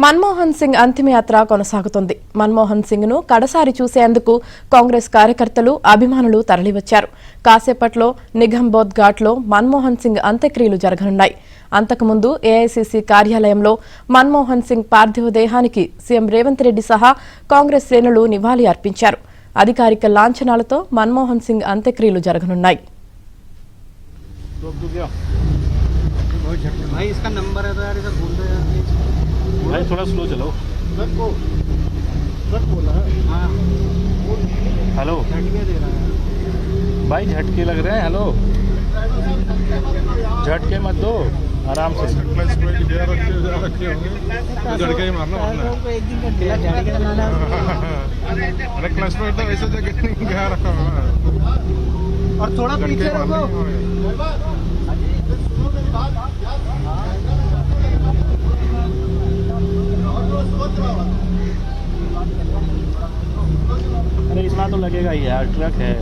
మన్మోహన్ సింగ్ అంతిమయాత్ర కొనసాగుతోంది. మన్మోహన్ సింగ్ ను కడసారి చూసేందుకు కాంగ్రెస్ కార్యకర్తలు, అభిమానులు తరలివచ్చారు. కాసేపట్లో నిగంబోధ్ ఘాట్లో మన్మోహన్ సింగ్ అంత్యక్రియలు జరగనున్నాయి. అంతకుముందు ఏఐసీసీ కార్యాలయంలో మన్మోహన్ సింగ్ పార్థివ దేహానికి సీఎం రేవంత్ రెడ్డి సహా కాంగ్రెస్ శ్రేణులు నివాళి అర్పించారు. అధికారిక లాంఛనాలతో మన్మోహన్ సింగ్ అంత్యక్రియలు జరగనున్నాయి. भाई थोड़ा स्लो चलो। हेलो भाई, झटके लग रहे हैं। हेलो, झटके मत दो, आराम से। झटके ही मारना अरे क्लच प्लेट तो वैसे जगह नहीं गया रखा और थोड़ा पीछे रखो। अरे इतना तो लगेगा ही यार, ट्रक है।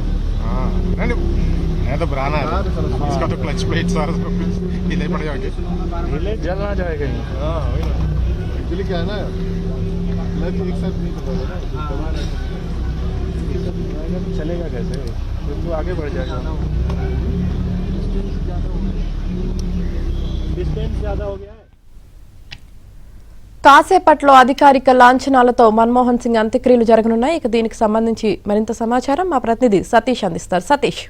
हाँ नहीं तो बुराना है इसका तो क्लच प्लेट सारा हिले पड़ जाएंगे, हिले जल ना जाए कहीं। हाँ वही ना, एक्चुअली क्या है ना, क्लच एक साथ नहीं चलेगा कैसे, तो आगे बढ़ जाएगा। डिस्टेंस ज़्यादा हो गया है। కాసేపట్లో అధికారిక లాంఛనాలతో మన్మోహన్ సింగ్ అంత్యక్రియలు జరగనున్నాయి. ఇక దీనికి సంబంధించి మరింత సమాచారం మా ప్రతినిధి సతీష్ అందిస్తారు. సతీష్,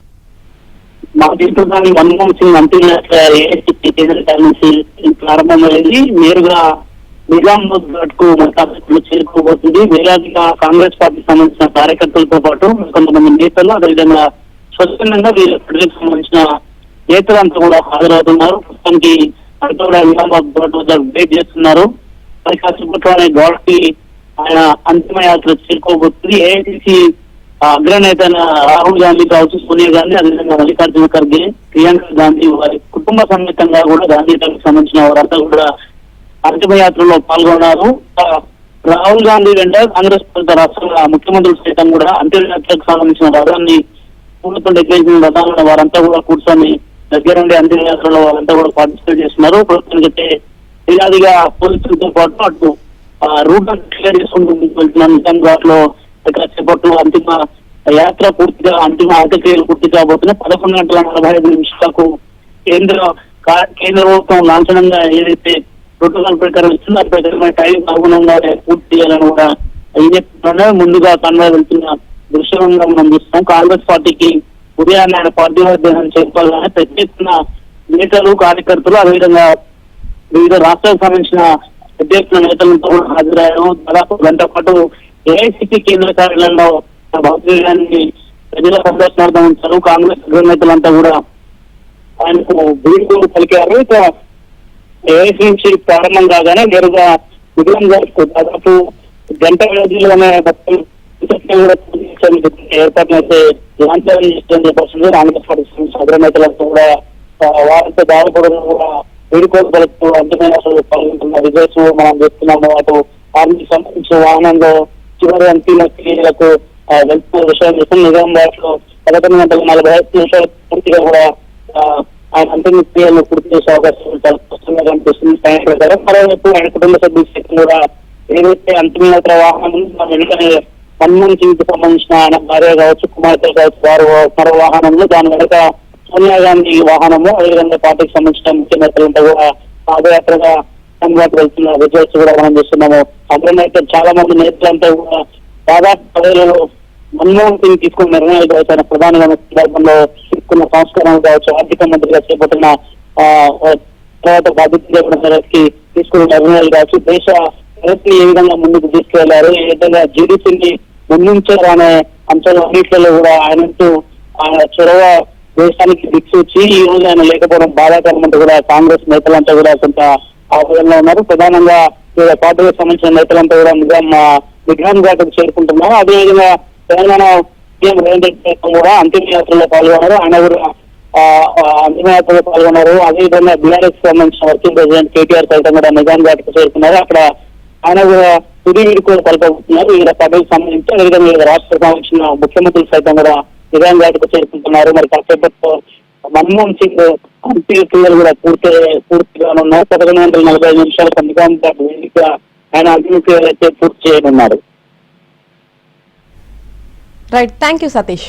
మాజీ ప్రధాని మన్మోహన్ సింగ్ అంత్యయాత్ర ఏఐసీసీ కేంద్ర కార్యాలయం నుంచి ప్రారంభమైంది. నేరుగా నిజామాబాద్ ఘాట్ కు చేరుకోబోతుంది. వేలాదిగా కాంగ్రెస్ పార్టీకి సంబంధించిన కార్యకర్తలతో పాటు కొంతమంది నేతలు, అదేవిధంగా స్వచ్ఛందంగా వీరికి సంబంధించిన నేతలంతా కూడా హాజరవుతున్నారు. ప్రస్తుతానికి అంతా కూడా నిజామాబాద్ ఘాట్ వద్ద వెయిట్ చేస్తున్నారు. కాసేపట్లోనే ఘాట్ కి ఆయన అంతిమయాత్ర చేరుకోబోతుంది. ఏఐసీసీ అగ్రనేత రాహుల్ గాంధీ కావచ్చు, సోనియా గాంధీ, అదేవిధంగా మల్లికార్జున ఖర్గే, ప్రియాంక గాంధీ వారి కుటుంబ సమేతంగా కూడా గాంధీ తాలకు సంబంధించిన వారంతా కూడా అంతిమయాత్రలో పాల్గొన్నారు. రాహుల్ గాంధీ వెంట కాంగ్రెస్ రాష్ట్ర ముఖ్యమంత్రులు సైతం కూడా అంతిమయాత్రకు సంబంధించిన రథాన్ని పూలతో డెకరేషన్ రథాలను వారంతా కూడా కూర్చొని దగ్గరుండి అంతిమయాత్రలో వారంతా కూడా పార్టిసిపేట్ చేస్తున్నారు. ప్రస్తుతానికైతే వేలాదిగా పోలీసులతో పాటు అటు రూట్ క్లియర్ చేసుకుంటూ వెళ్తున్నారు. నిజాం ఘాట్ లో కాసేపట్లో అంతిమ యాత్ర పూర్తిగా అంత్యక్రియలు పూర్తి కాబోతున్నాయి. 11:45 కేంద్ర ప్రభుత్వం లాంఛనంగా ఏదైతే ప్రోటోకాల్ ప్రకారం ఇస్తుందో ఆ ప్రకారమైన టైం అనుగుణంగా పూర్తి చేయాలని కూడా ముందుగా కన్వే వెళ్తున్న దృశ్యంగా మనం చూస్తాం. కాంగ్రెస్ పార్టీకి ఉదయాన్నే ఆయన పార్టీ దేహాన్ని చేరుకోవాలని పెద్ద ఎత్తున నేతలు, కార్యకర్తలు, అదేవిధంగా వివిధ రాష్ట్రాలకు సంబంధించిన పెద్ద ఎత్తున నేతలతో కూడా హాజరయ్యారు. దాదాపు గంట పాటు ఏఐసీసీ కేంద్ర కార్యాలయంలో భౌతికాన్ని ప్రజల సందర్శనార్థం ఉంచారు. కాంగ్రెస్ నేతలంతా కూడా ఆయనకు వీడ్కోలు పలికారు. ఇక ఏఐసీసీ ప్రారంభం కాగానే నేరుగా నిజాం ఘాట్ దాదాపు గంట వ్యవధిలోనే మొత్తం ఏర్పాట్లు అయితే లాంఛనం చేస్తుందని చెప్పాల్సింది. కాంగ్రెస్ పార్టీ అగ్రనేతలంతా కూడా వారితో దారిపడడం కూడా వీడుకోలు పలుకుతూ అంతిమైన పాల్గొంటున్న రిజర్వ్స్ మనం చేస్తున్నాము. అటు ఆర్మీకి సంబంధించిన వాహనంలో చివరి అంతిమ క్రియలకు వెళ్తున్న విషయం చేస్తాం. నిజామాబాద్ లో 11:45 పూర్తిగా కూడా ఆయన అంతిమ క్రియలను పూర్తి చేసే అవకాశం స్పష్టంగా కనిపిస్తుంది. టైం ప్రకారం మరోవైపు ఆయన కుటుంబ సభ్యులు కూడా ఏదైతే అంతిమయాత్ర వాహనం వెనుకనే మన్మోహన్ సింగ్ కి సంబంధించిన ఆయన భార్య కావచ్చు, కుమార్తె కావచ్చు, వారు మరో వాహనంలో, దాని వెనుక సోనియా గాంధీ వాహనము, అదేవిధంగా పార్టీకి సంబంధించిన ముఖ్య నేతలంతా కూడా పాదయాత్రగా అందుబాటు వెళ్తున్న రిజల్ట్స్ కూడా మనం చూస్తున్నాము. అగ్రనేతలు చాలా మంది నేతలంతా కూడా దాదాపు పదవిలో మన్మోహన్ సింగ్ తీసుకున్న నిర్ణయాలు కావచ్చు, ఆయన ప్రధానిగా సందర్భంలో తీసుకున్న సంస్కరణలు కావచ్చు, ఆర్థిక మంత్రిగా చేపట్టిన తర్వాత బాధ్యతకి తీసుకున్న నిర్ణయాలు కావచ్చు, దేశ ప్రగతిని ఏ విధంగా ముందుకు తీసుకెళ్లారు, ఏ విధంగా జీడీపీని ముందుంచారు అనే అంశాలన్నింటిలో కూడా ఆయనంటూ ఆయన చొరవ దేశానికి దిక్సూచి ఈ రోజు ఆయన లేకపోవడం బాధాకరమంటూ కూడా కాంగ్రెస్ నేతలంతా కూడా కొంత ఆవేదనలో ఉన్నారు. ప్రధానంగా పార్టీకి సంబంధించిన నేతలంతా కూడా నిజాం ఘాట్కు చేరుకుంటున్నారు. అదేవిధంగా తెలంగాణ సీఎం రేవంత్ రెడ్డి కూడా అంతిమయాత్రలో పాల్గొన్నారు. ఆయన కూడా అంతిమయాత్రలో పాల్గొన్నారు. అదేవిధంగా బీఆర్ఎస్ సంబంధించిన వర్కింగ్ ప్రెసిడెంట్ కేటీఆర్ సైతం కూడా నిజాం ఘాట్కు చేరుకున్నారు. అక్కడ ఆయన కూడా తుది వీడుకోలు పలుకుతున్నారు. వివిధ పార్టీకి సంబంధించి అదేవిధంగా వివిధ రాష్ట్రాలకు సంబంధించిన ముఖ్యమంత్రులు సైతం కూడా నిజాం ఘాట్కు చేరుకుంటున్నారు. మరి కాసేపట్లో మన్మోహన్ సింగ్ అంత్యక్రియలు కూడా పూర్తిగా ఉన్నాయి. 11:45 నిమిషాలకు నిజాం ఘాట్ వేదిక ఆయన అభివృద్ధి అయితే పూర్తి చేయనున్నారు. Right, thank you Satish.